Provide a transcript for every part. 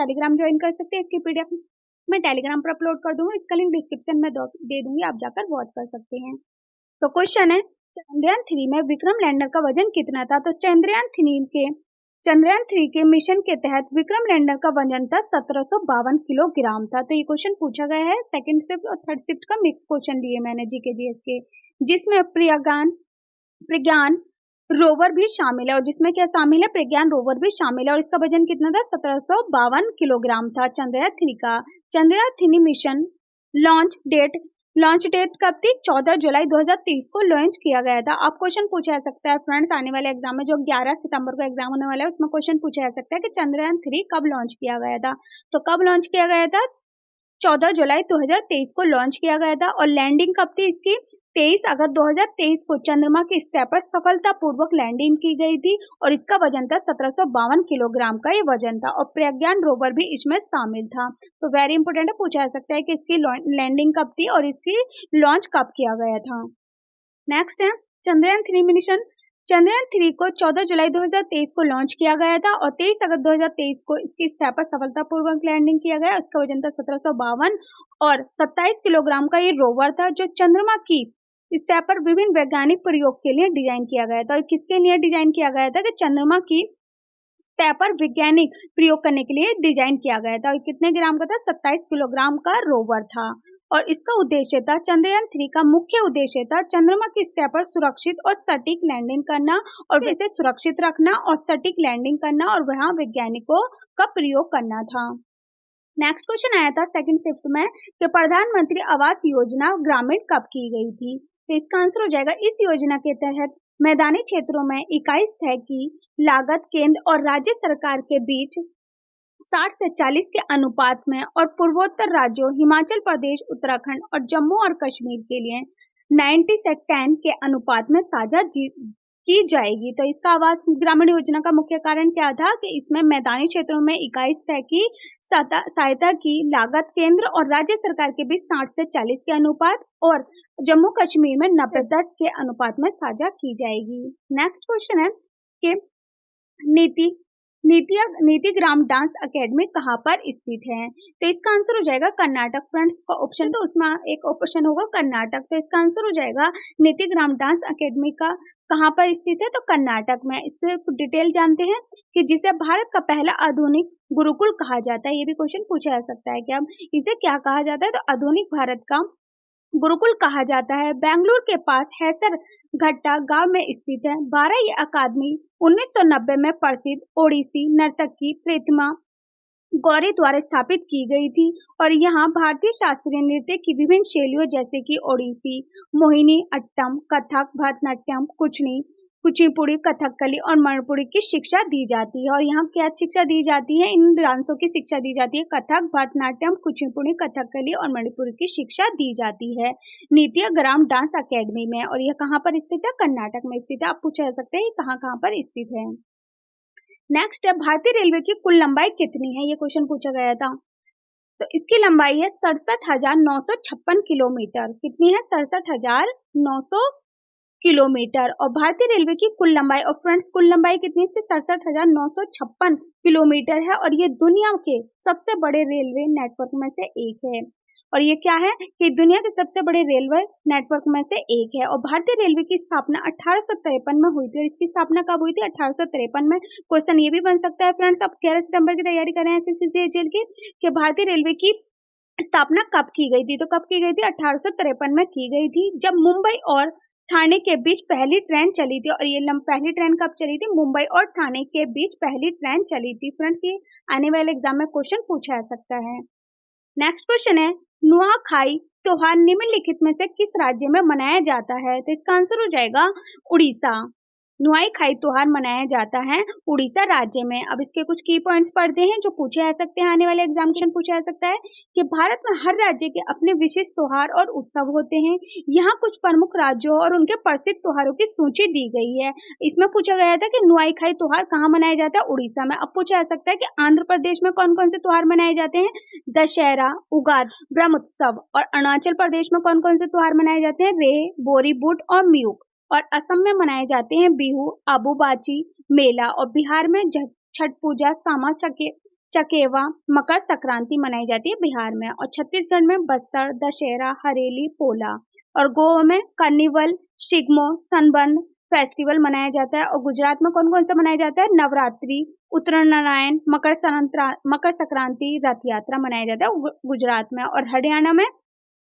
Telegram join कर सकते हैं। इसकी पीडीएफ मैं टेलीग्राम पर अपलोड कर दूंगी, इसका लिंक डिस्क्रिप्शन में दे दूंगी, आप जाकर वॉच कर सकते हैं। तो क्वेश्चन है, चंद्रयान 3 में विक्रम लैंडर का वजन कितना था? तो चंद्रयान 3 के मिशन के तहत विक्रम लैंडर का वजन था 1752 किलोग्राम था। तो ये क्वेश्चन पूछा गया है सेकंड शिफ्ट और थर्ड शिफ्ट का मिक्स क्वेश्चन लिए मैंने जीके जीएस के, जिसमें प्रज्ञान रोवर भी शामिल है, और जिसमें क्या शामिल है, प्रज्ञान रोवर भी शामिल है, और इसका वजन कितना था? 1752 किलोग्राम था चंद्रयान 3 का। चंद्रयान 3 मिशन लॉन्च डेट कब थी? 14 जुलाई 2023 को लॉन्च किया गया था। अब क्वेश्चन पूछा जा सकता है फ्रेंड्स, आने वाले एग्जाम में जो 11 सितंबर को एग्जाम होने वाला है उसमें क्वेश्चन पूछा जा सकता है कि चंद्रयान 3 कब लॉन्च किया गया था? तो कब लॉन्च किया गया था? 14 जुलाई 2023 को लॉन्च किया गया था, और लैंडिंग कब थी इसकी? 23 अगस्त 2023 को चंद्रमा की सतह पर सफलतापूर्वक लैंडिंग की गई थी, और इसका वजन था 1752 किलोग्राम का ये वजन था, और प्रज्ञान रोवर भी इसमें शामिल था। तो वेरी इंपोर्टेंट है, पूछा जा सकता है कि इसकी लैंडिंग कब थी और इसकी लॉन्च कब किया गया था। नेक्स्ट है चंद्रयान 3 मिशन। चंद्रयान 3 को 14 जुलाई 2023 को लॉन्च किया गया था, और 23 अगस्त 2023 को इसकी सतह पर सफलतापूर्वक लैंडिंग किया गया। इसका वजन था 1752 और 27 किलोग्राम का ये रोवर था, जो चंद्रमा की सतह पर विभिन्न वैज्ञानिक प्रयोग के लिए डिजाइन किया गया था। और किसके लिए डिजाइन किया गया था? कि चंद्रमा की सतह पर वैज्ञानिक प्रयोग करने के लिए डिजाइन किया गया था। और कितने ग्राम का था? 27 किलोग्राम का रोवर था, और इसका उद्देश्य था, चंद्रयान 3 का मुख्य उद्देश्य था चंद्रमा की सतह पर सुरक्षित और सटीक लैंडिंग करना, और इसे सुरक्षित रखना और सटीक लैंडिंग करना, और वहां वैज्ञानिकों का प्रयोग करना था। नेक्स्ट क्वेश्चन आया था सेकंड शिफ्ट में कि प्रधानमंत्री आवास योजना ग्रामीण कब की गई थी? तो इसका आंसर हो जाएगा, इस योजना के तहत मैदानी क्षेत्रों में इकाई सतह की लागत केंद्र और राज्य सरकार के बीच 60 से 40 के अनुपात में, और पूर्वोत्तर राज्यों हिमाचल प्रदेश, उत्तराखंड और जम्मू और कश्मीर के लिए 90 से 10 के अनुपात में साझा की जाएगी। तो इसका आवास ग्रामीण योजना का मुख्य कारण क्या था? कि इसमें मैदानी क्षेत्रों में इकाई सतह की सहायता की लागत केंद्र और राज्य सरकार के बीच 60 से 40 के अनुपात, और जम्मू कश्मीर में 90-10 के अनुपात में साझा की जाएगी। नेक्स्ट क्वेश्चन है कि नीति ग्राम डांस अकेडमी कहाँ पर स्थित है? तो इसका आंसर हो जाएगा कर्नाटक। फ्रेंड्स का ऑप्शन, तो उसमें एक ऑप्शन होगा कर्नाटक, तो इसका आंसर हो जाएगा नीति ग्राम डांस अकेडमी का कहाँ पर स्थित है? तो कर्नाटक में। इससे डिटेल जानते हैं कि जिसे भारत का पहला आधुनिक गुरुकुल कहा जाता है। ये भी क्वेश्चन पूछा जा सकता है कि अब इसे क्या कहा जाता है? तो आधुनिक भारत का गुरुकुल कहा जाता है। बेंगलुरु के पास हैसर घट्टा गांव में स्थित है। 12 ये अकादमी 1990 में प्रसिद्ध ओडिसी नर्तकी प्रतिमा गौरी द्वारा स्थापित की गई थी, और यहाँ भारतीय शास्त्रीय नृत्य की विभिन्न शैलियों जैसे कि ओडिसी, मोहिनी अट्टम, कथक, भरतनाट्यम, कुचिपुड़ी, कथकली और मणिपुरी की शिक्षा दी जाती है। और यहाँ क्या शिक्षा दी जाती है? इन डांसों की शिक्षा दी जाती है। कथक, भरतनाट्यम, कुचिपुड़ी, कथकली और मणिपुरी की शिक्षा दी जाती है नीति ग्राम डांस अकेडमी में, और यह कहाँ पर स्थित है? कर्नाटक में स्थित है। आप पूछा जा सकते हैं कहाँ पर स्थित है। नेक्स्ट है, भारतीय रेलवे की कुल लंबाई कितनी है? ये क्वेश्चन पूछा गया था। तो इसकी लंबाई है 67,956 किलोमीटर। कितनी है? 67,900 किलोमीटर। और भारतीय रेलवे की कुल लंबाई, और फ्रेंड्स कुल लंबाई कितनी है? 67,956 किलोमीटर है, और ये दुनिया के सबसे बड़े रेलवे नेटवर्क में से एक है। और ये क्या है कि दुनिया के सबसे बड़े रेलवे नेटवर्क में से एक है। और भारतीय रेलवे की स्थापना 1853 में हुई थी, और इसकी स्थापना कब हुई थी? 1853 में। क्वेश्चन ये भी बन सकता है फ्रेंड्स, अब 11 सितंबर की तैयारी कर रहे हैं एसएससी की, कि भारतीय रेलवे की स्थापना कब की गई थी? तो कब की गई थी? 1853 में की गई थी, जब मुंबई और थाने के बीच पहली ट्रेन चली थी। और ये पहली ट्रेन कब चली थी? मुंबई और थाने के बीच पहली ट्रेन चली थी। फ्रेंड्स ये आने वाले एग्जाम में क्वेश्चन पूछा जा सकता है। नेक्स्ट क्वेश्चन है, नुआखाई त्योहार निम्नलिखित में से किस राज्य में मनाया जाता है? तो इसका आंसर हो जाएगा उड़ीसा। नुआखाई त्योहार मनाया जाता है उड़ीसा राज्य में। अब इसके कुछ की पॉइंट्स पढ़ते हैं जो पूछे जा सकते हैं, आने वाले एग्जामिनेशन पूछा जा सकता है कि भारत में हर राज्य के अपने विशिष्ट त्योहार और उत्सव होते हैं। यहाँ कुछ प्रमुख राज्यों और उनके प्रसिद्ध त्योहारों की सूची दी गई है। इसमें पूछा गया था कि नुआखाई त्योहार कहाँ मनाया जाता है? उड़ीसा में। अब पूछा जा सकता है कि आंध्र प्रदेश में कौन कौन से त्योहार मनाए जाते हैं? दशहरा, उगादि, ब्रह्मोत्सव। और अरुणाचल प्रदेश में कौन कौन से त्योहार मनाए जाते हैं? रे, बोरी, बुट और म्यूक। और असम में मनाए जाते हैं बिहू, आबूबाची, मेला। और बिहार में छठ पूजा, सामा चकेवा, मकर संक्रांति मनाई जाती है बिहार में। और छत्तीसगढ़ में बस्तर, दशहरा, हरेली, पोला। और गोवा में कार्निवल, शिगमो, सनबर्न फेस्टिवल मनाया जाता है। और गुजरात में कौन कौन सा मनाया जाता है? नवरात्रि, उत्तरायण, मकर संक्रांति, रथ यात्रा मनाया जाता है गुजरात में। और हरियाणा में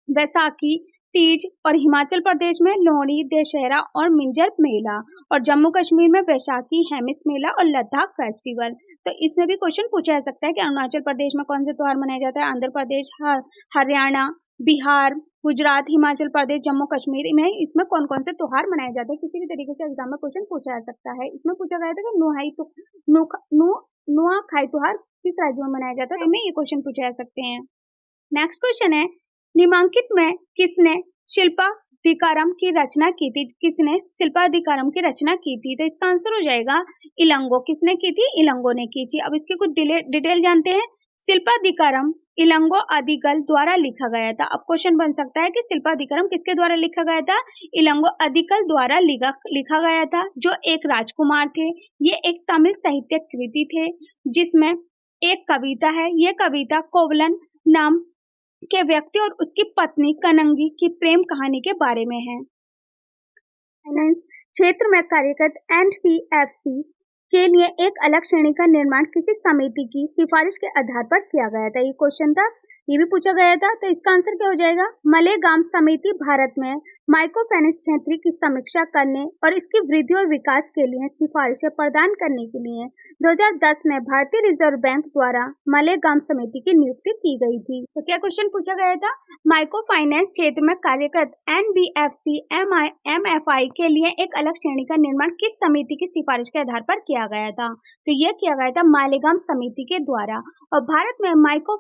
बैसाखी, तीज। और हिमाचल प्रदेश में लोहड़ी, दशहरा और मिंजर मेला। और जम्मू कश्मीर में बैसाखी, हेमिस मेला और लद्दाख फेस्टिवल। तो इसमें भी क्वेश्चन पूछा जा सकता है कि अरुणाचल प्रदेश में कौन से त्योहार मनाया जाता है, आंध्र प्रदेश, हरियाणा, बिहार, गुजरात, हिमाचल प्रदेश, जम्मू कश्मीर में इसमें कौन कौन से त्योहार मनाए जाते हैं। किसी भी तरीके से एग्जाम में क्वेश्चन पूछा जा सकता है। इसमें पूछा गया था कि नुआखाई त्योहार किस राज्य में मनाया जाता है, हमें ये क्वेश्चन पूछे जा सकते हैं। नेक्स्ट क्वेश्चन है, निम्नांकित में किसने शिल्पाधिकारम की रचना की थी? किसने शिल्पाधिकारम की रचना की थी? तो इसका आंसर हो जाएगा इलंगो। किसने की थी? इलंगो ने की थी। अब इसके कुछ डिटेल जानते हैं। शिल्पाधिकारम इलंगो आदिगल द्वारा लिखा गया था। अब क्वेश्चन बन सकता है कि शिल्पाधिकारम किसके द्वारा लिखा गया था? इलंगो आदिगल द्वारा लिखा गया था, जो एक राजकुमार थे। ये एक तमिल साहित्य कृति थे जिसमें एक कविता है। ये कविता कोवलन नाम के व्यक्ति और उसकी पत्नी कनंगी की प्रेम कहानी के बारे में है। फाइनेंस क्षेत्र में कार्यरत एनबीएफसी के लिए एक अलग श्रेणी का निर्माण किसी समिति की सिफारिश के आधार पर किया गया था। ये क्वेश्चन था, ये भी पूछा गया था। तो इसका आंसर क्या हो जाएगा? मालेगांव समिति भारत में माइक्रो फाइनेंस क्षेत्र की समीक्षा करने और इसकी वृद्धि और विकास के लिए सिफारिशें प्रदान करने के लिए 2010 में भारतीय रिजर्व बैंक द्वारा मालेगांव समिति की नियुक्ति की गई थी। तो क्या क्वेश्चन पूछा गया था? माइक्रो फाइनेंस क्षेत्र में कार्यरत एनबीएफसी एमएफआई के लिए एक अलग श्रेणी का निर्माण किस समिति की सिफारिश के आधार पर किया गया था? तो यह किया गया था मालेगांव समिति के द्वारा। और भारत में माइक्रो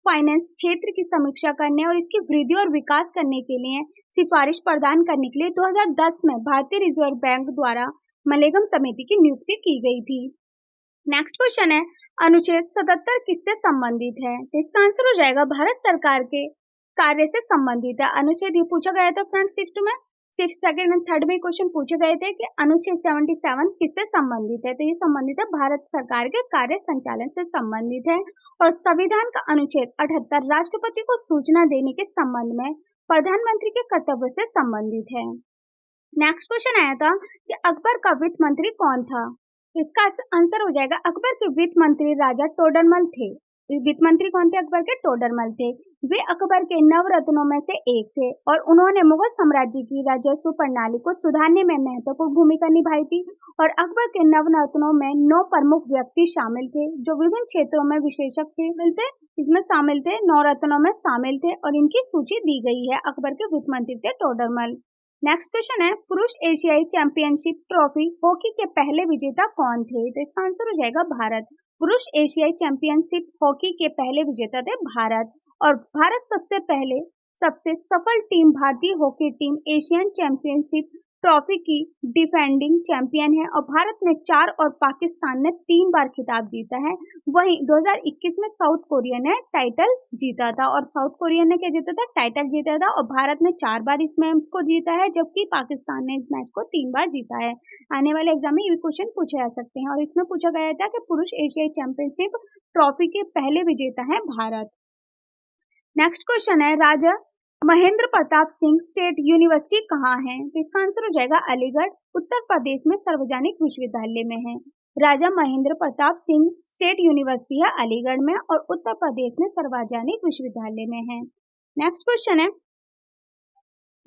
फाइनेंस क्षेत्र की समीक्षा करने और इसकी वृद्धि और विकास करने के लिए सिफारिश प्रदान करने के लिए 2010 में भारतीय रिजर्व बैंक द्वारा मालेगांव समिति की नियुक्ति की गई थी। नेक्स्ट क्वेश्चन है, अनुच्छेद 77 किससे संबंधित है? तो इसका आंसर हो जाएगा भारत सरकार के कार्य से संबंधित है। अनुच्छेद ये पूछा गया था फ्रेंड्स सिर्फ सेकंड एंड थर्ड में क्वेश्चन पूछे गए थे कि अनुच्छेद 77 किससे संबंधित है। तो ये संबंधित है भारत सरकार के कार्य संचालन से संबंधित है। और संविधान का अनुच्छेद 78 राष्ट्रपति को सूचना देने के संबंध में प्रधानमंत्री के कर्तव्य से संबंधित है। नेक्स्ट क्वेश्चन आया था कि अकबर का वित्त मंत्री कौन था? तो इसका आंसर हो जाएगा अकबर के वित्त मंत्री राजा टोडरमल थे। वित्त मंत्री कौन थे अकबर के? टोडरमल थे। वे अकबर के नवरत्नों में से एक थे और उन्होंने मुगल साम्राज्य की राजस्व प्रणाली को सुधारने में महत्वपूर्ण भूमिका निभाई थी। और अकबर के नवरत्नों में 9 प्रमुख व्यक्ति शामिल थे जो विभिन्न क्षेत्रों में विशेषज्ञ थे, इसमें शामिल थे, 9 रत्नों में शामिल थे और इनकी सूची दी गई है। अकबर के वित्त मंत्री थे टोडरमल। नेक्स्ट क्वेश्चन है, पुरुष एशियाई चैंपियनशिप ट्रॉफी हॉकी के पहले विजेता कौन थे? तो इसका आंसर हो जाएगा भारत। पुरुष एशियाई चैंपियनशिप हॉकी के पहले विजेता थे भारत। और भारत सबसे सफल टीम भारतीय hockey team Asian championship trophy की डिफेंडिंग चैंपियन है। और भारत ने 4 और पाकिस्तान ने 3 बार खिताब जीता है। वहीं 2021 में साउथ कोरिया ने टाइटल जीता था। और साउथ कोरिया ने क्या जीता था? टाइटल जीता था। और भारत ने 4 बार इस मैच को जीता है, जबकि पाकिस्तान ने इस मैच को 3 बार जीता है। आने वाले एग्जाम में ये क्वेश्चन पूछे जा सकते हैं। और इसमें पूछा गया था कि पुरुष एशियाई चैंपियनशिप ट्रॉफी के पहले विजेता है भारत। नेक्स्ट क्वेश्चन है, राजा महेंद्र प्रताप सिंह स्टेट यूनिवर्सिटी कहाँ है? तो इसका आंसर हो जाएगा अलीगढ़, उत्तर प्रदेश में सार्वजनिक विश्वविद्यालय में है। राजा महेंद्र प्रताप सिंह स्टेट यूनिवर्सिटी है अलीगढ़ में और उत्तर प्रदेश में सार्वजनिक विश्वविद्यालय में है। नेक्स्ट क्वेश्चन है,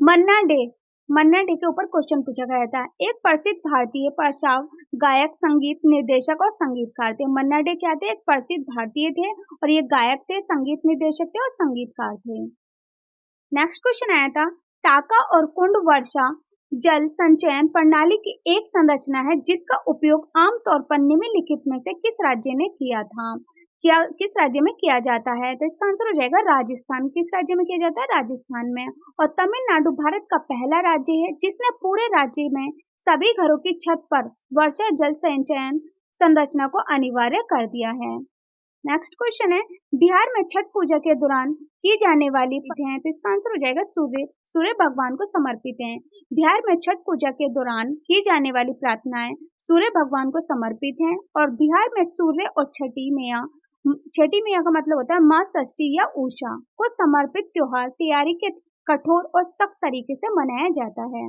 मन्ना डे के ऊपर क्वेश्चन पूछा गया था। एक प्रसिद्ध भारतीय पार्श्व गायक, संगीत निर्देशक और संगीतकार थे। मन्ना डे क्या थे? एक प्रसिद्ध भारतीय थे और ये गायक थे, संगीत निर्देशक थे और संगीतकार थे। नेक्स्ट क्वेश्चन आया था, टाका और कुंड वर्षा जल संचयन प्रणाली की एक संरचना है जिसका उपयोग आमतौर पर निम्नलिखित में से किस राज्य ने किया था? किस राज्य में किया जाता है? तो इसका आंसर हो जाएगा राजस्थान। किस राज्य में किया जाता है? राजस्थान में। और तमिलनाडु भारत का पहला राज्य है जिसने पूरे राज्य में सभी घरों की छत पर वर्षा जल संचयन संरचना को अनिवार्य कर दिया है। नेक्स्ट क्वेश्चन है, बिहार में छठ पूजा के दौरान की जाने वाली हैं, तो इसका आंसर हो जाएगा सूर्य भगवान को समर्पित हैं। बिहार में छठ पूजा के दौरान की जाने वाली प्रार्थनाएं सूर्य भगवान को समर्पित हैं। और बिहार में सूर्य और छठी मैया छठी मैया का मतलब होता है माँ षष्ठी या उषा को समर्पित त्योहार तैयारी के कठोर और सख्त तरीके से मनाया जाता है।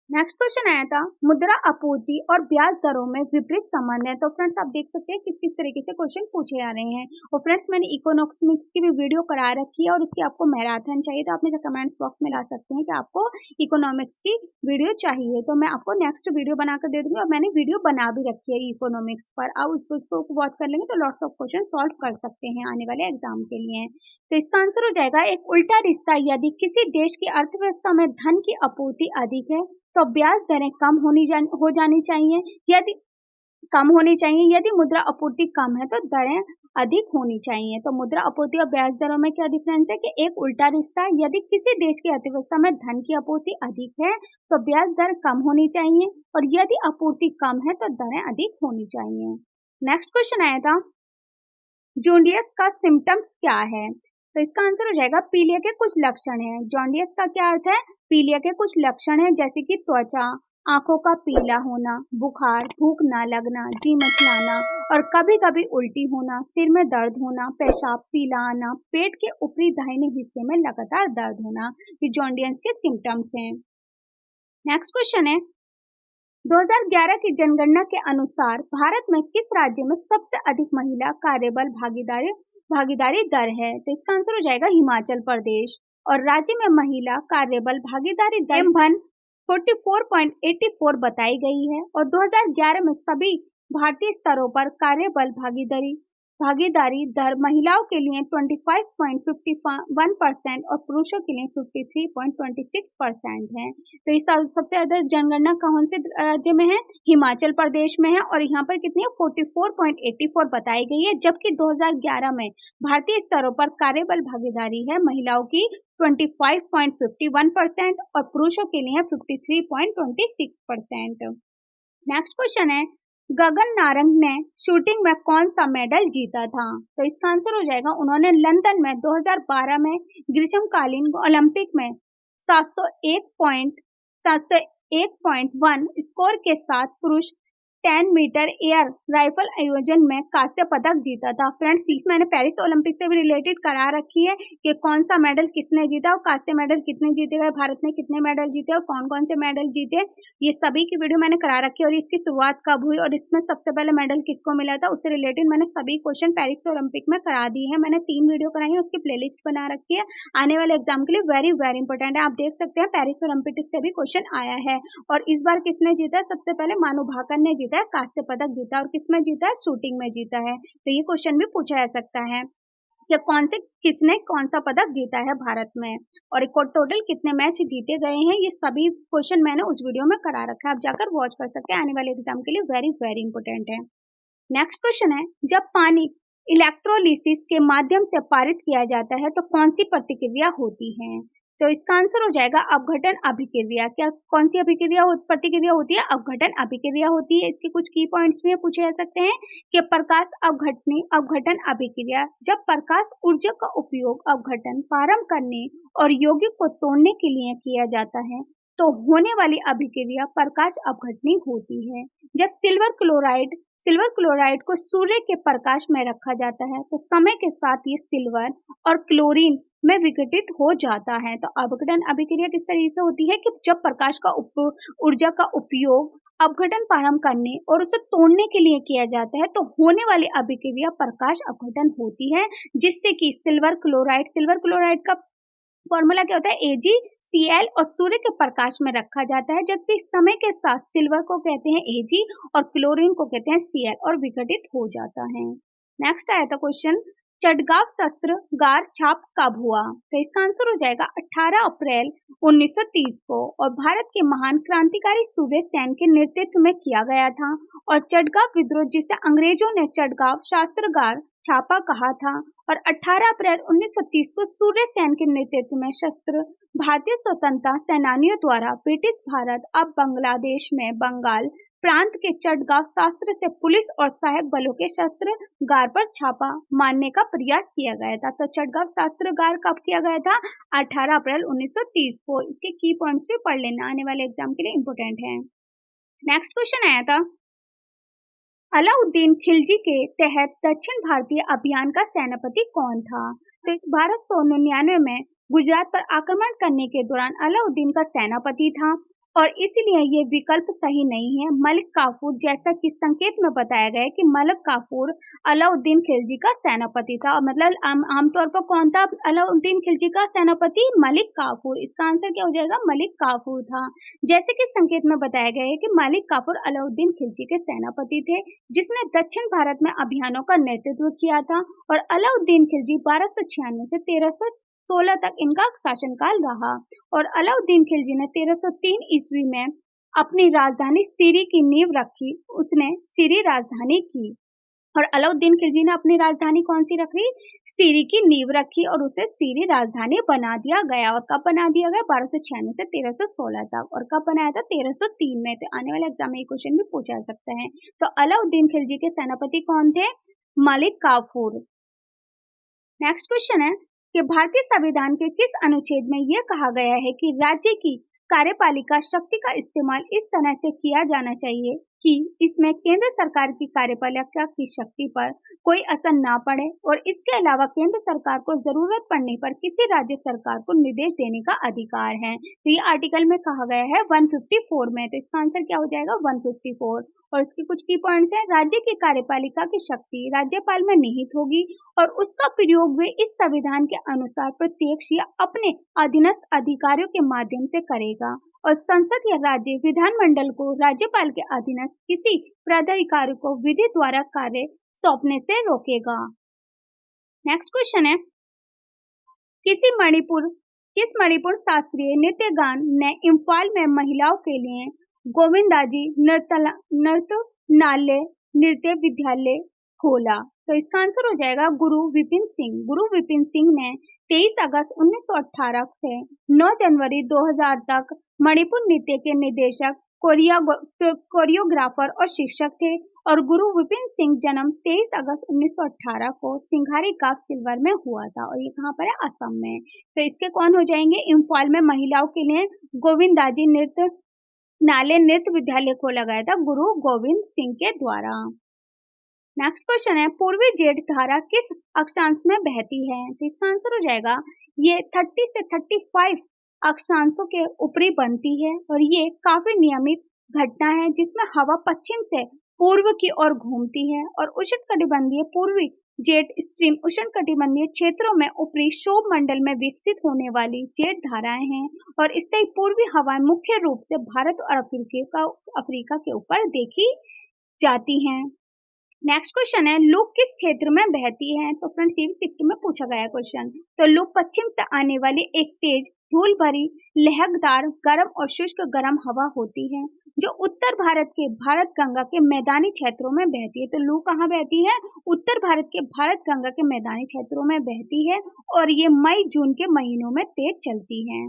नेक्स्ट क्वेश्चन आया था मुद्रा आपूर्ति और ब्याज दरों में विपरीत संबंध है। तो फ्रेंड्स आप देख सकते हैं किस किस तरीके से क्वेश्चन पूछे जा रहे हैं। और फ्रेंड्स मैंने इकोनॉमिक्स की भी वीडियो करा रखी है और उसकी आपको मैराथन चाहिए तो आप मुझे कमेंट्स बॉक्स में ला सकते हैं कि आपको इकोनॉमिक्स की वीडियो चाहिए तो मैं आपको नेक्स्ट वीडियो बनाकर दे दूंगी। और मैंने वीडियो बना भी रखी है इकोनॉमिक्स पर, आप उसको वॉच कर लेंगे तो लॉट्स ऑफ क्वेश्चन सॉल्व कर सकते हैं आने वाले एग्जाम के लिए। तो इसका आंसर हो जाएगा एक उल्टा रिश्ता, यदि किसी देश की अर्थव्यवस्था में धन की आपूर्ति अधिक है तो ब्याज दरें कम हो जानी चाहिए, यदि कम होनी चाहिए। यदि मुद्रा आपूर्ति कम है तो दरें अधिक होनी चाहिए। तो मुद्रा आपूर्ति और ब्याज दरों में क्या डिफरेंस है कि एक उल्टा रिश्ता है, यदि किसी देश की अर्थव्यवस्था में धन की आपूर्ति अधिक है तो ब्याज दर कम होनी चाहिए और यदि आपूर्ति कम है तो दरें अधिक होनी चाहिए। नेक्स्ट क्वेश्चन आया था जॉन्डिस का सिम्टम्स क्या है। तो इसका आंसर हो जाएगा पीलिया के कुछ लक्षण हैं। जॉन्डिस का क्या अर्थ है? पीलिया के कुछ लक्षण हैं जैसे कि त्वचा, आंखों का पीला होना, बुखार, भूख न लगना, जी मिचलाना और कभी कभी उल्टी होना, सिर में दर्द होना, पेशाब पीला आना, पेट के ऊपरी दाहिने हिस्से में लगातार दर्द होना, ये जॉन्डिस के सिम्टम्स हैं। नेक्स्ट क्वेश्चन है 2011 की जनगणना के अनुसार भारत में किस राज्य में सबसे अधिक महिला कार्यबल भागीदारी दर है। तो इसका आंसर हो जाएगा हिमाचल प्रदेश। और राज्य में महिला कार्यबल भागीदारी दर 44.84 बताई गई है। और 2011 में सभी भारतीय स्तरों पर कार्यबल भागीदारी दर महिलाओं के लिए 25.51% और पुरुषों के लिए 53.26% है। तो इस साल सबसे ज्यादा जनगणना कौन से राज्य में है? हिमाचल प्रदेश में है और यहाँ पर कितनी है 44.84 बताई गई है, जबकि 2011 में भारतीय स्तरों पर कार्यबल भागीदारी है महिलाओं की 25.51% और पुरुषों के लिए 53.26%। नेक्स्ट क्वेश्चन है गगन नारंग ने शूटिंग में कौन सा मेडल जीता था। तो इसका आंसर हो जाएगा उन्होंने लंदन में 2012 में ग्रीष्मकालीन ओलंपिक में 701.1 स्कोर के साथ पुरुष 10 मीटर एयर राइफल आयोजन में कांस्य पदक जीता था। फ्रेंड्स प्लीज मैंने पेरिस ओलंपिक से भी रिलेटेड करा रखी है कि कौन सा मेडल किसने जीता और कांस्य मेडल कितने जीते गए, भारत ने कितने मेडल जीते और कौन कौन से मेडल जीते, ये सभी की वीडियो मैंने करा रखी है। और इसकी शुरुआत कब हुई और इसमें सबसे पहले मेडल किसको मिला था उससे रिलेटेड मैंने सभी क्वेश्चन पेरिस ओलंपिक में करा दिए हैं। मैंने 3 वीडियो कराई है, उसकी प्लेलिस्ट बना रखी है, आने वाले एग्जाम के लिए वेरी वेरी इंपॉर्टेंट है। आप देख सकते हैं पेरिस ओलंपिक से भी क्वेश्चन आया है। और इस बार किसने जीता? सबसे पहले मानु भाकर ने जीता है, कांस्य पदक जीता और किसमें जीता है? शूटिंग में जीता है। तो ये क्वेश्चन भी पूछा जा सकता है कि किसने कौन सा पदक जीता है भारत में और टोटल कितने मैच जीते गए हैं, ये सभी क्वेश्चन मैंने उस वीडियो में करा रखा है, आप जाकर वॉच कर सकते हैं, आने वाले एग्जाम के लिए वेरी वेरी इंपॉर्टेंट है। नेक्स्ट क्वेश्चन है जब पानी इलेक्ट्रोलिसिस के माध्यम से पारित किया जाता है तो कौन सी प्रतिक्रिया होती है। तो इसका आंसर हो जाएगा अपघटन अभिक्रिया। क्या कौन सी प्रतिक्रिया होती है? अपघटन अभिक्रिया होती है। इसके कुछ की पॉइंट्स भी पूछे जा सकते हैं कि प्रकाश अपघटन अभिक्रिया, जब प्रकाश ऊर्जा का उपयोग अपघटन प्रारंभ करने और यौगिक को तोड़ने के लिए किया जाता है तो होने वाली अभिक्रिया प्रकाश अपघटनी होती है। जब सिल्वर क्लोराइड को सूर्य के प्रकाश में रखा जाता है तो समय के साथ ये सिल्वर और क्लोरीन में विघटित हो जाता है। तो अपघटन अभिक्रिया किस तरीके से होती है कि जब प्रकाश का ऊर्जा का उपयोग अपघटन प्रारंभ करने और उसे तोड़ने के लिए किया जाता है तो होने वाली अभिक्रिया प्रकाश अपघटन होती है, जिससे कि सिल्वर क्लोराइड का फॉर्मूला क्या होता है? AgCl और सूर्य के प्रकाश में रखा जाता है, जबकि समय के साथ सिल्वर को कहते हैं Ag और क्लोरीन को कहते हैं Cl और विघटित हो जाता है। नेक्स्ट आया था क्वेश्चन चटगांव शस्त्रागार छाप कब हुआ। तो इसका आंसर हो जाएगा 18 अप्रैल 1930 को और भारत के महान क्रांतिकारी सूर्य सेन के नेतृत्व में किया गया था। और चटगांव विद्रोह, जिसे अंग्रेजों ने चटगांव शस्त्रागार छापा कहा था, और 18 अप्रैल 1930 को सूर्य सेन के नेतृत्व में शस्त्र भारतीय स्वतंत्रता सेनानियों द्वारा ब्रिटिश भारत अब बांग्लादेश में बंगाल प्रांत के चटगांव शास्त्र से पुलिस और सहायक बलों के शस्त्रागार पर छापा मारने का प्रयास किया गया था। तो चटगांव शस्त्रागार कब किया गया था? 18 अप्रैल 1930 को। इसके की पॉइंट्स भी पढ़ लेना, आने वाले एग्जाम के लिए इंपोर्टेंट है। नेक्स्ट क्वेश्चन आया था अलाउद्दीन खिलजी के तहत दक्षिण भारतीय अभियान का सेनापति कौन था? तो 1299 में गुजरात पर आक्रमण करने के दौरान अलाउद्दीन का सेनापति था और इसलिए ये विकल्प सही नहीं है। मलिक काफूर, जैसा कि संकेत में बताया गया है कि मलिक काफूर अलाउद्दीन खिलजी का सेनापति था और मतलब आमतौर पर कौन था अलाउद्दीन खिलजी का सेनापति? मलिक काफूर। इसका आंसर क्या हो जाएगा? मलिक काफूर था। जैसे कि संकेत में बताया गया है कि मलिक काफूर अलाउद्दीन खिलजी के सेनापति थे जिसने दक्षिण भारत में अभियानों का नेतृत्व किया था और अलाउद्दीन खिलजी 1296 से 1316 तक इनका शासनकाल रहा और अलाउद्दीन खिलजी ने 1303 ईस्वी में अपनी राजधानी सीरी की नींव रखी। उसने सीरी राजधानी की और अलाउद्दीन खिलजी ने अपनी राजधानी कौन सी रखी? सीरी की नींव रखी और उसे सीरी राजधानी बना दिया गया। और कब बना दिया गया? 1296 से 1316 तक। और कब बनाया था? 1303 में। तो आने वाले एग्जाम में ये क्वेश्चन भी पूछा जा सकता है। तो अलाउद्दीन खिलजी के सेनापति कौन थे? मलिक काफूर। नेक्स्ट क्वेश्चन है कि भारतीय संविधान के किस अनुच्छेद में यह कहा गया है कि राज्य की कार्यपालिका शक्ति का इस्तेमाल इस तरह से किया जाना चाहिए कि इसमें केंद्र सरकार की कार्यपालिका की शक्ति पर कोई असर ना पड़े और इसके अलावा केंद्र सरकार को जरूरत पड़ने पर किसी राज्य सरकार को निर्देश देने का अधिकार है। तो ये आर्टिकल में कहा गया है 154 में। तो इसका आंसर क्या हो जाएगा? 154। और इसके कुछ की पॉइंट्स हैं। राज्य की कार्यपालिका की शक्ति राज्यपाल में निहित होगी और उसका प्रयोग वे इस संविधान के अनुसार प्रत्यक्ष या अपने अधीनस्थ अधिकारियों के माध्यम से करेगा और संसद या राज्य विधानमंडल को राज्यपाल के अधीनस्थ किसी पदाधिकारी को विधि द्वारा कार्य सौंपने से रोकेगा। नेक्स्ट क्वेश्चन है किस मणिपुर शास्त्रीय नृत्य गान ने इम्फाल में महिलाओं के लिए गोविंदाजी नृत्यनाल्य नृत्य विद्यालय खोला? तो इसका आंसर हो जाएगा गुरु विपिन सिंह। गुरु विपिन सिंह ने 23 अगस्त 1918 से 9 जनवरी 2000 तक मणिपुर नृत्य के निर्देशक, कोरियोग्राफर और शिक्षक थे और गुरु विपिन सिंह जन्म 23 अगस्त 1918 को सिंघारी का सिल्वर में हुआ था और ये कहाँ पर है? असम में। तो इसके कौन हो जाएंगे? इम्फाल में महिलाओं के लिए गोविंदाजी नृत्यनाल्य नृत्य विद्यालय खोला गया था गुरु गोविंद सिंह के द्वारा। नेक्स्ट क्वेश्चन है पूर्वी जेठ धारा किस अक्षांश में बहती है? तो इसका आंसर हो जाएगा ये 30 से 35 अक्षांशों के ऊपरी बनती है और ये काफी नियमित घटना है जिसमें हवा पश्चिम से पूर्व की ओर घूमती है और उष्णकटिबंधीय पूर्वी जेट स्ट्रीम उष्णकटिबंधीय क्षेत्रों में ऊपरी क्षोभ मंडल में विकसित होने वाली जेट धाराएं हैं और इससे पूर्वी हवाएं मुख्य रूप से भारत और अफ्रीका के ऊपर देखी जाती हैं। नेक्स्ट क्वेश्चन है लू किस क्षेत्र में बहती है? तो फ्रेंड्स ये शिफ्ट में पूछा गया क्वेश्चन। तो लू पश्चिम से आने वाली एक तेज धूल भरी लहरदार गर्म और शुष्क गर्म हवा होती है जो उत्तर भारत के भारत गंगा के मैदानी क्षेत्रों में बहती है। तो लू कहाँ बहती है? उत्तर भारत के भारत गंगा के मैदानी क्षेत्रों में बहती है और ये मई जून के महीनों में तेज चलती है।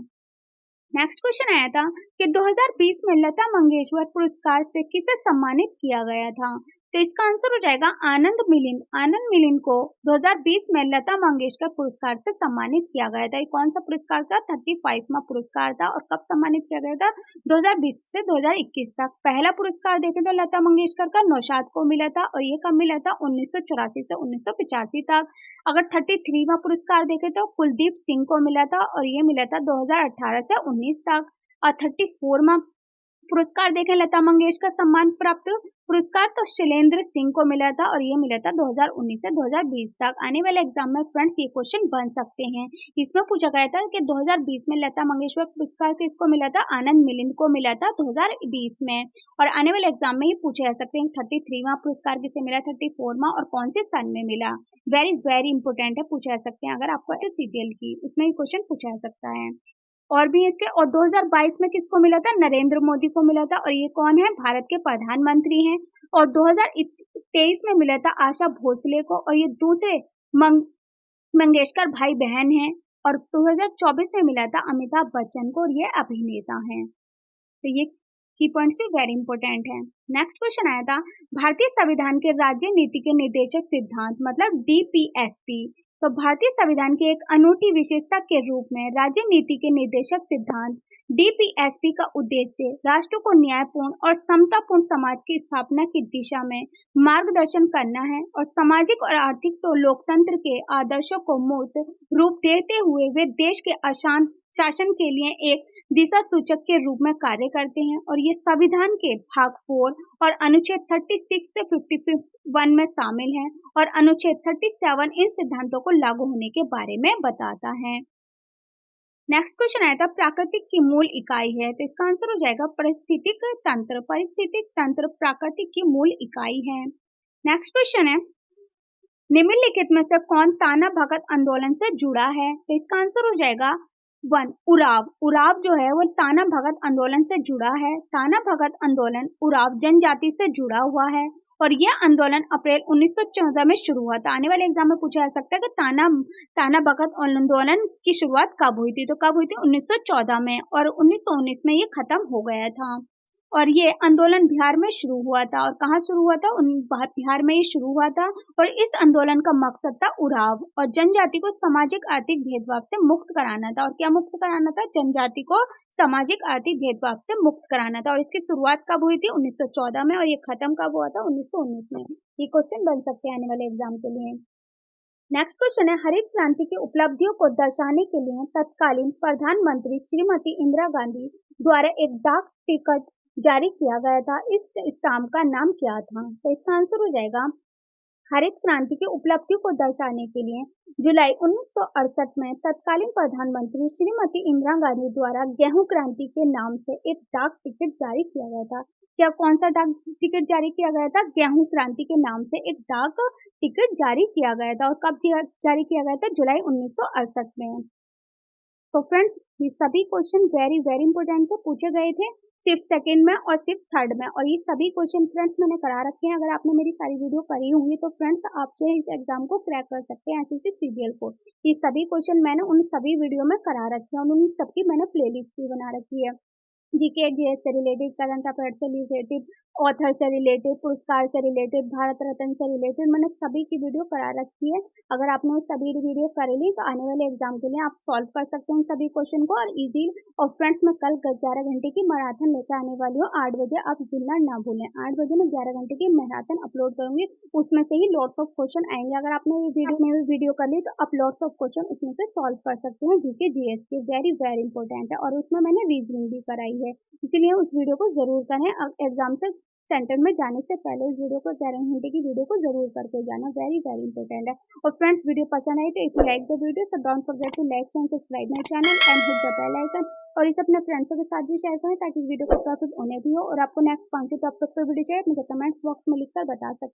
नेक्स्ट क्वेश्चन आया था कि 2020 में लता मंगेशकर पुरस्कार से किसे सम्मानित किया गया था? तो इसका आंसर हो जाएगा आनंद मिलिंद। आनंद मिलिंद को 2020 में लता मंगेशकर पुरस्कार से सम्मानित किया गया था। ये कौन सा पुरस्कार था? 35वां पुरस्कार था और कब सम्मानित किया गया था? 2020 से 2021 तक। पहला पुरस्कार देखें तो लता मंगेशकर का नौशाद को मिला था और ये कब मिला था? 1984 से 1985 तक। अगर 33वां पुरस्कार देखें तो कुलदीप सिंह को मिला था और ये मिला था 2018 से 19 तक। और 34वां पुरस्कार देखें लता मंगेशकर सम्मान प्राप्त पुरस्कार तो शैलेंद्र सिंह को मिला था और ये मिला था 2019 से 2020 तक। आने वाले एग्जाम में फ्रेंड्स ये क्वेश्चन बन सकते हैं। इसमें पूछा गया था कि 2020 में लता मंगेशकर पुरस्कार किसको मिला था? आनंद मिलिंद को मिला था 2020 में। और आने वाले एग्जाम में ये पूछे जा सकते हैं 33वां पुरस्कार किसे मिला, 34वां और कौन से सन में मिला। वेरी वेरी इंपोर्टेंट है, पूछा जा सकते हैं। अगर आपको सीजीएल की उसमें ये क्वेश्चन पूछा जा सकता है। और भी इसके और 2022 में किसको मिला था? नरेंद्र मोदी को मिला था और ये कौन है? भारत के प्रधानमंत्री हैं। और 2023 में मिला था आशा भोसले को और ये दूसरे मंगेशकर भाई बहन हैं। और 2024 में मिला था अमिताभ बच्चन को और ये अभिनेता हैं। तो ये की पॉइंट्स भी वेरी इंपॉर्टेंट है। नेक्स्ट क्वेश्चन आया था भारतीय संविधान के राज्य नीति के निर्देशक सिद्धांत मतलब DPSP। तो भारतीय संविधान की एक अनूठी विशेषता के रूप में राज्य नीति के निर्देशक सिद्धांत डीपीएसपी का उद्देश्य राष्ट्र को न्यायपूर्ण और समतापूर्ण समाज की स्थापना की दिशा में मार्गदर्शन करना है और सामाजिक और आर्थिक तो लोकतंत्र के आदर्शों को मूर्त रूप देते हुए वे देश के आसान शासन के लिए एक दिशा सूचक के रूप में कार्य करते हैं और ये संविधान के भाग 4 और अनुच्छेद 36 से 51 में शामिल है और अनुच्छेद 37 इन सिद्धांतों को लागू होने के बारे में बताता है। नेक्स्ट क्वेश्चन आया था प्राकृतिक की मूल इकाई है, तो इसका आंसर हो जाएगा पारिस्थितिक तंत्र। पारिस्थितिक तंत्र प्राकृतिक की मूल इकाई है। नेक्स्ट क्वेश्चन है निम्नलिखित में से कौन ताना भगत आंदोलन से जुड़ा है, तो इसका आंसर हो जाएगा 1 उराव। उराव जो है वो ताना भगत आंदोलन से जुड़ा है। ताना भगत आंदोलन उराव जनजाति से जुड़ा हुआ है और यह आंदोलन अप्रैल 1914 में शुरू हुआ था। आने वाले एग्जाम में पूछा जा सकता है कि ताना भगत आंदोलन की शुरुआत कब हुई थी, तो कब हुई थी 1914 में और 1919 में ये खत्म हो गया था। और ये आंदोलन बिहार में शुरू हुआ था और कहाँ शुरू हुआ था, बिहार में ये शुरू हुआ था और इस आंदोलन का मकसद था उराव और जनजाति को सामाजिक आर्थिक भेदभाव से मुक्त कराना था। और क्या मुक्त कराना था, जनजाति को सामाजिक आर्थिक भेदभाव से मुक्त कराना था। और इसकी शुरुआत कब हुई थी 1914 में और ये खत्म कब हुआ था 1919 में। ये क्वेश्चन बन सकते हैं आने वाले एग्जाम के लिए। नेक्स्ट क्वेश्चन है हरित क्रांति की उपलब्धियों को दर्शाने के लिए तत्कालीन प्रधानमंत्री श्रीमती इंदिरा गांधी द्वारा एक डाक टिकट जारी किया गया था। इस स्टाम्प का नाम क्या था, तो इसका आंसर हो जाएगा हरित क्रांति की उपलब्धियों को दर्शाने के लिए जुलाई 1968 में तत्कालीन प्रधानमंत्री श्रीमती इंदिरा गांधी द्वारा गेहूं क्रांति के नाम से एक डाक टिकट जारी किया गया था। क्या कौन सा डाक टिकट जारी किया गया था, गेहूं क्रांति के नाम से एक डाक टिकट जारी किया गया था और कब जारी किया गया था, जुलाई 1968 में। तो फ्रेंड्स ये सभी क्वेश्चन वेरी वेरी इंपॉर्टेंट थे, पूछे गए थे सिर्फ सेकंड में और सिर्फ थर्ड में और ये सभी क्वेश्चन फ्रेंड्स मैंने करा रखे हैं। अगर आपने मेरी सारी वीडियो करी होंगी तो फ्रेंड्स आप जो है इस एग्जाम को क्रैक कर सकते हैं एसएससी सीजीएल को। ये सभी क्वेश्चन मैंने उन सभी वीडियो में करा रखे हैं और उन सबकी मैंने प्लेलिस्ट भी बना रखी है। जीके जीएस से रिलेटेड, करंट अफेयर से रिलेटेड, ऑथर से रिलेटेड, पुरस्कार से रिलेटेड, भारत रत्न से रिलेटेड, मैंने सभी की वीडियो करा रखी है। अगर आपने वो सभी वीडियो कर ली तो आने वाले एग्जाम के लिए आप सॉल्व कर सकते हैं सभी क्वेश्चन को और इजी। और फ्रेंड्स मैं कल 11 घंटे की मैराथन लेकर आने वाली हूँ 8 बजे, आप जुड़ना ना भूलें। 8 बजे मैं 11 घंटे की मैराथन अपलोड करूंगी, उसमें से ही लॉट्स ऑफ क्वेश्चन आएंगे। अगर आपने ये वीडियो कर ली तो आप लॉट्स ऑफ क्वेश्चन उसमें से सॉल्व कर सकते हैं। जीके जीएस के वेरी वेरी इंपॉर्टेंट है और उसमें मैंने रीजनिंग भी कराई है, इसलिए उस वीडियो को जरूर करें। एग्जाम से सेंटर में जाने से पहले इस वीडियो को 11 घंटे की वीडियो को जरूर करके जाना, वेरी वेरी इंपॉर्टेंट है। और फ्रेंड्स वीडियो पसंद आई तो if you like the video so don't forget to like and subscribe my channel and hit the bell icon और इसे अपने फ्रेंड्सों के साथ भी शेयर करें ताकि इस वीडियो का प्रॉफिट उन्हें भी हो। और आपको नेक्स्ट कौन सी टॉपिक पर वीडियो चाहिए मुझे कमेंट बॉक्स में लिखकर बता सकते हैं।